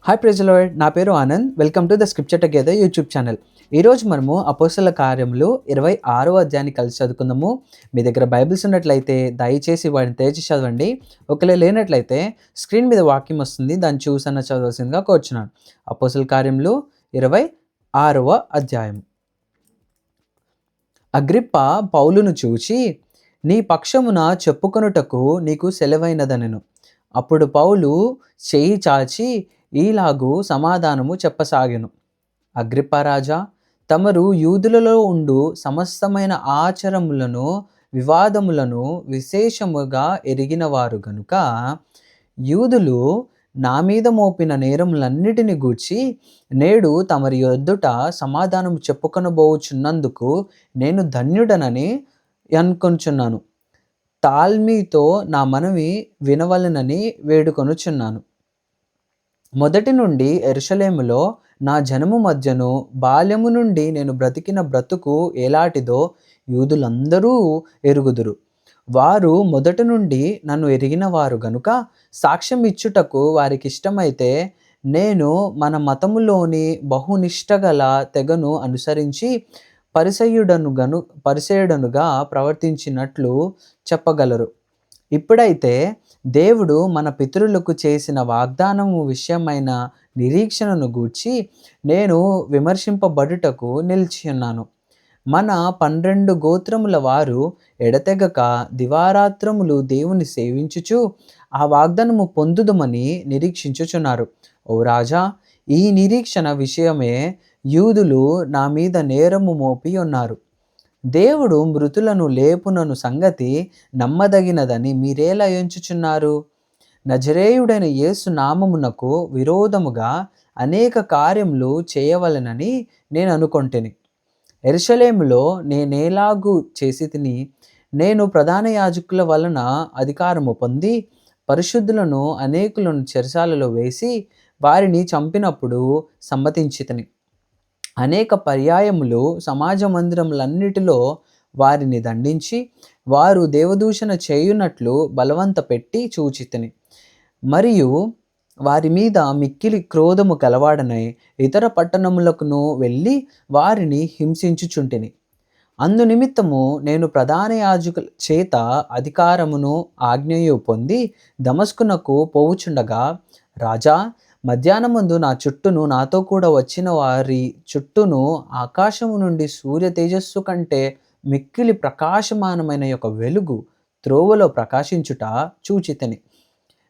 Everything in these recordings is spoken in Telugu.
Hi praise the lord. నా పేరు Anand. Welcome to the scripture together YouTube channel. ఈరోజు మనము అపోస్తల కార్యములు 26వ అధ్యాయాన్ని కలిసి చదువుకుందాము. మీ దగ్గర బైబిల్స్ ఉన్నట్లయితే దయచేసి వాటిని తెరిచి చదవండి. ఒకవేళ లేనట్లయితే స్క్రీన్ మీద వాక్యం వస్తుంది, దాన్ని చూసన్న చదవాల్సిందిగా కోరుచున్నాను. అపోస్తల కార్యములు 26వ అధ్యాయం. అగ్రిప్ప పౌలును చూచి, నీ పక్షమున చెప్పుకొనుటకు నీకు సెలవైనదనెను. అప్పుడు పౌలు చేయి చాచి ఈలాగు సమాధానము చెప్పసాగెను. అగ్రిప్ప రాజా, తమరు యూదులలో ఉండు సమస్తమైన ఆచారములను వివాదములను విశేషముగా ఎరిగినవారు గనుక యూదులు నా మీద మోపిన నేరములన్నిటిని గూర్చి నేడు తమరి యొద్దుట సమాధానము చెప్పుకొనబోచున్నందుకు నేను ధన్యుడనని అనుకొనుచున్నాను. తాల్మీతో నా మనవి వినవలెనని వేడుకొనుచున్నాను. మొదటి నుండి యెరూషలేములో నా జనము మధ్యను బాల్యము నుండి నేను బ్రతికిన బ్రతుకు ఎలాటిదో యూదులందరూ ఎరుగుదురు. వారు మొదటి నుండి నన్ను ఎరిగిన వారు గనుక సాక్ష్యం ఇచ్చుటకు వారికిష్టమైతే నేను మన మతములోని బహునిష్టగల తెగను అనుసరించి పరిసయ్యుడనుగా ప్రవర్తించినట్లు చెప్పగలరు. ఇప్పుడైతే దేవుడు మన పితరులకు చేసిన వాగ్దానము విషయమైన నిరీక్షణను గూర్చి నేను విమర్శింపబడుటకు నిలిచియున్నాను. మన 12 గోత్రముల వారు ఎడతెగక దివారాత్రములు దేవుని సేవించుచు ఆ వాగ్దానము పొందుదుమని నిరీక్షించుచున్నారు. ఓ రాజా, ఈ నిరీక్షణ విషయమే యూదులు నా మీద నేరము మోపి ఉన్నారు. దేవుడు మృతులను లేపునను సంగతి నమ్మదగినదని మీరేలా ఎంచుచున్నారు? నజరేయుడైన యేసు నామమునకు విరోధముగా అనేక కార్యములు చేయవలెనని నేను అనుకొంటిని. యెరూషలేములో నేనేలాగు చేసితిని? నేను ప్రధాన యాజకుల వలన అధికారము పొంది పరిశుద్ధులను అనేకులను చెరసాలలో వేసి వారిని చంపినప్పుడు సమ్మతించితిని. అనేక పర్యాయములు సమాజ మందిరములన్నిటిలో వారిని దండించి వారు దేవదూషణ చేయునట్లు బలవంత పెట్టి చూచితిని. మరియు వారి మీద మిక్కిలి క్రోధము కలవాడనై ఇతర పట్టణములకును వెళ్ళి వారిని హింసించుచుంటిని. అందునిమిత్తము నేను ప్రధాన యాజకుల చేత అధికారమును ఆజ్ఞయు పొంది దమస్కునకు పోవుచుండగా, రాజా, మధ్యాహ్నమందు నా చుట్టూను నాతో కూడా వచ్చిన వారి చుట్టూను ఆకాశము నుండి సూర్య తేజస్సు కంటే మిక్కిలి ప్రకాశమానమైన యొక్క వెలుగు త్రోవలో ప్రకాశించుట చూచితిని.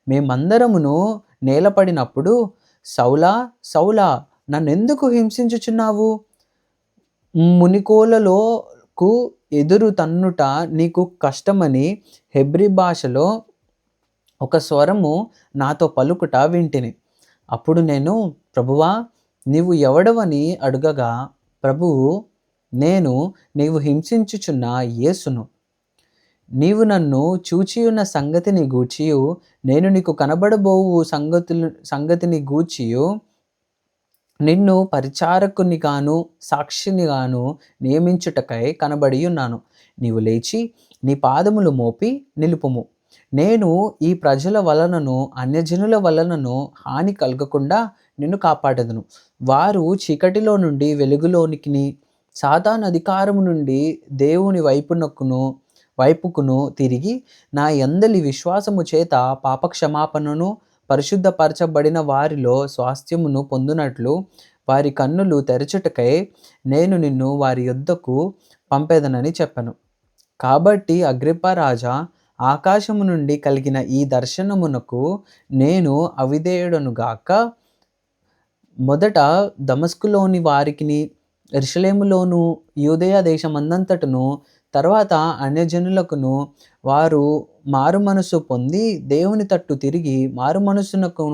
మేమందరమును నేలపడినప్పుడు, సౌలా, సౌలా, నన్నెందుకు హింసించుచున్నావు? మునికోలలోకు ఎదురు తన్నుట నీకు కష్టమని హెబ్రీ భాషలో ఒక స్వరము నాతో పలుకుట వింటిని. అప్పుడు నేను, ప్రభువా, నీవు ఎవడవని అడుగగా, ప్రభువు, నేను నీవు హింసించుచున్న యేసును. నీవు నన్ను చూచియున్న సంగతిని గూర్చియు నేను నీకు కనబడబోవు సంగతిని గూర్చియు నిన్ను పరిచారకునిగాను సాక్షినిగాను నియమించుటకై కనబడి ఉన్నాను. నీవు లేచి నీ పాదములు మోపి నిలుపుము. నేను ఈ ప్రజల వలనను అన్యజనుల వలనను హాని కలగకుండా నిన్ను కాపాడెదను. వారు చీకటిలో నుండి వెలుగులోనికి, సాతాను అధికారము నుండి దేవుని వైపుకును తిరిగి నా యందలి విశ్వాసము చేత పాపక్షమాపణను పరిశుద్ధపరచబడిన వారిలో స్వాస్థ్యమును పొందునట్లు వారి కన్నులు తెరచుటకై నేను నిన్ను వారి యొద్దకు పంపెదనని చెప్పెను. కాబట్టి అగ్రిప్ప రాజా, ఆకాశము నుండి కలిగిన ఈ దర్శనమునకు నేను అవిధేయుడనుగాక. మొదట దమస్కులోని వారికిని, యెరూషలేములోను, యూదయ దేశమందంతటను, తర్వాత అన్యజనులకును వారు మారుమనసు పొంది దేవుని తట్టు తిరిగి మారుమనసునకు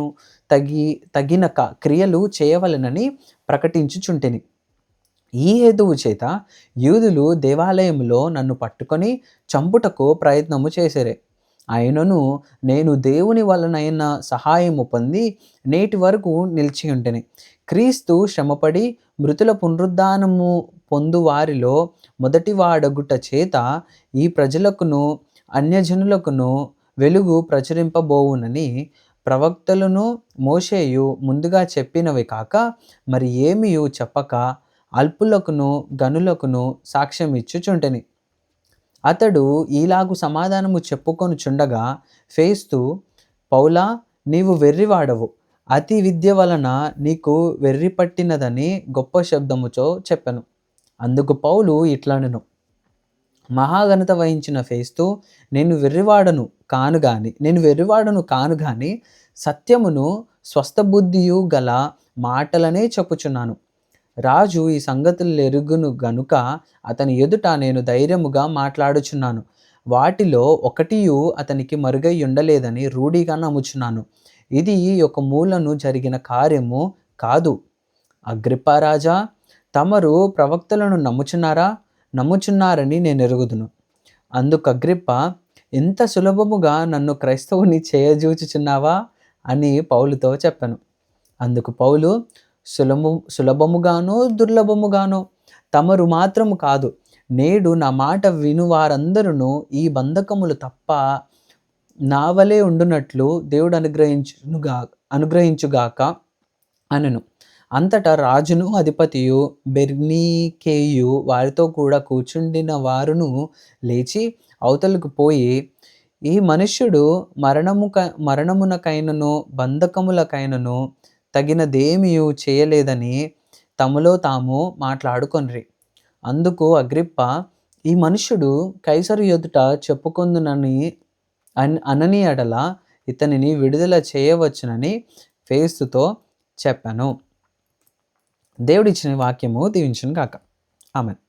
తగిన క్రియలు చేయవలెనని ప్రకటించుచుంటిని. ఈ హేతువు చేత యూదులు దేవాలయములో నన్ను పట్టుకొని చంపుటకు ప్రయత్నము చేసిరి. అయినను నేను దేవుని వలనైన సహాయము పొంది నేటి వరకు నిలిచి ఉంటిని. క్రీస్తు శ్రమపడి మృతుల పునరుద్ధానము పొందు వారిలో మొదటివాడగుట చేత ఈ ప్రజలకును అన్యజనులకును వెలుగు ప్రచురింపబోవునని ప్రవక్తలను మోషేయు ముందుగా చెప్పినవి కాక మరి ఏమియు చెప్పక అల్పులకును గనులకును సాక్ష్యం ఇచ్చుచుంటెని. అతడు ఈలాగు సమాధానము చెప్పుకొనుచుండగా ఫేస్తు, పౌలా, నీవు వెర్రివాడవు, అతి విద్య వలన నీకు వెర్రి పట్టినదని గొప్ప శబ్దముతో చెప్పెను. అందుకు పౌలు ఇట్లనెను, మహాఘనత వహించిన ఫేస్తు, నేను వెర్రివాడను కాను గాని సత్యమును స్వస్థబుద్ధియు గల మాటలనే చెప్పుచున్నాను. రాజు ఈ సంగతులు ఎరుగును గనుక అతని ఎదుట నేను ధైర్యముగా మాట్లాడుచున్నాను. వాటిలో ఒకటియు అతనికి మరుగై ఉండలేదని రూఢిగా నమ్ముచున్నాను. ఇది ఒక మూలను జరిగిన కార్యము కాదు. అగ్రిప్పా రాజా, తమరు ప్రవక్తలను నమ్ముచున్నారని నేను ఎరుగుదును. అందుకు అగ్రిప్ప, ఇంత సులభముగా నన్ను క్రైస్తవుని చేయజూచుచున్నావా అని పౌలుతో చెప్పాను. అందుకు పౌలు, సులభముగానో దుర్లభముగానో తమరు మాత్రము కాదు, నేడు నా మాట విను వారందరూ ఈ బంధకములు తప్ప నా వలె ఉండునట్లు దేవుడు అనుగ్రహించుగాక అనెను. అంతటా రాజును అధిపతియు బెర్నీకేయు వారితో కూడా కూర్చుండిన వారును లేచి అవతలకు పోయి, ఈ మనుష్యుడు మరణమునకైనను బంధకములకైనను తగినదేమియు చేయలేదని తమలో తాము మాట్లాడుకొనిరి. అందుకు అగ్రిప్ప, ఈ మనుష్యుడు కైసరు ఎదుట చెప్పుకొందునని అనని ఎడల ఇతనిని విడుదల చేయవచ్చునని ఫేస్తుతో చెప్పాను. దేవుడిచ్చిన వాక్యము దీవించును గాక. ఆమేన్.